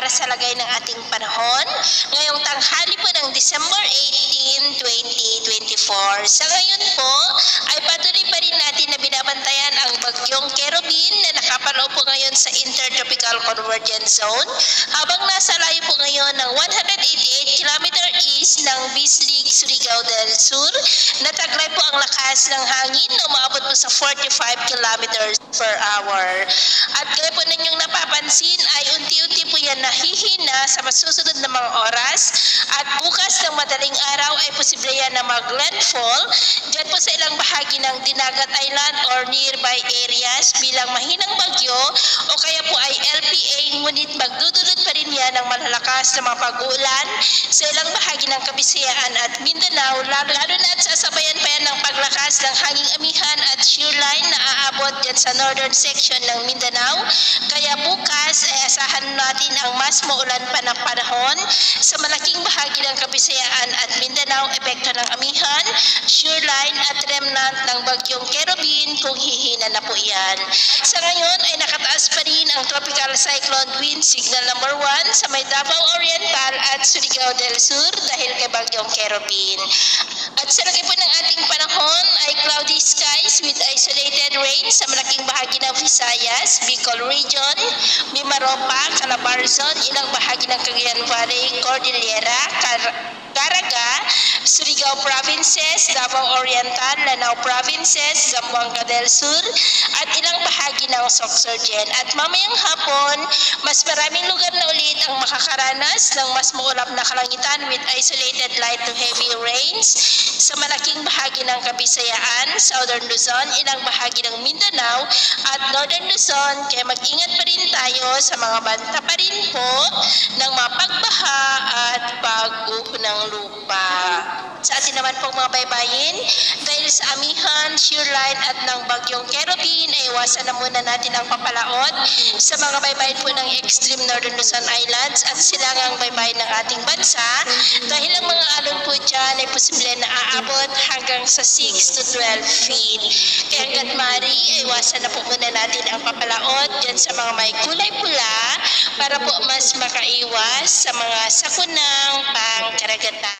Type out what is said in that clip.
sa lagay ng ating panahon ngayong tanghali po ng December 18, 2024. Sa ngayon po ay patuloy pa rin natin na binabantayan ang bagyong Kerubin na nakapaloob po ngayon sa Intertropical Convergence Zone habang nasa layo po ngayon ng 188 km east ng Bislig, Surigao del Sur. Nataglay po ang lakas ng hangin na umaabot po sa 45 km per hour. At gaya po ninyong napapansin ay unti-unti po yan nahihina sa masusunod na mga oras at bukas ng madaling araw ay posible yan na mag-landfall dyan po sa ilang bahagi ng Dinagat Island or nearby areas bilang mahinang bagyo o kaya po ay LPA, ngunit magdudulot pa rin yan ng malalakas na mga pag-uulan sa ilang bahagi ng Kabisayaan at Mindanao, lalo na at sasabayan pa yan ng paglakas ng hanging amihan at shear line na aabot dyan sa northern section ng Mindanao. Kaya bukas ay asahan natin ang mas maulan pa na panahon sa malaking bahagi ng Kabisayaan at Mindanao, epekto ng amihan, shear line at remnant ng bagyong Kerubin kung hihina na po yan. Sa ngayon ay nakataas pa rin ang tropical cyclone wind signal number 1 sa may Davao Oriental at Surigao del Sur dahil kay bagyong Kerubin. At sa lagay po ng ating panahon ay cloudy skies with isolated rain sa malaking bahagi ng Visayas, Bicol Region, Mimaropa, Calabarzon, ilang bahagi ng Cagayan Valley, Cordillera, Caraga, Surigao Provinces, Davao Oriental, Lanao Provinces, Zamboanga del Sur, at ilang bahagi ng Sorsogon. At mamayang hapon, mas maraming lugar na ulit ang makakaranas ng mas maulap na kalangitan with isolated light to heavy rains sa malaking bahagi ng Kabisayaan, Southern Luzon, ilang bahagi ng Mindanao, at Northern Luzon. Kaya mag-ingat pa rin tayo sa mga banta pa rin po ng mga pagbaha at pag-uho ng lupa. Sa atin naman pong mga baybayin, dahil sa amihan, shear line at ng bagyong Kerubin, ay iwasan na muna natin ang papalaot sa mga baybayin po ng extreme Northern Luzon Islands at silangang baybayin ng ating bansa dahil ang mga alon po dyan ay posible na aabot hanggang sa 6 to 12 feet. Kaya hanggat maaari, ay iwasan na po muna natin ang papalaot dyan sa mga may kulay pula para po mas makaiwas sa mga sakunang pangkaragatan.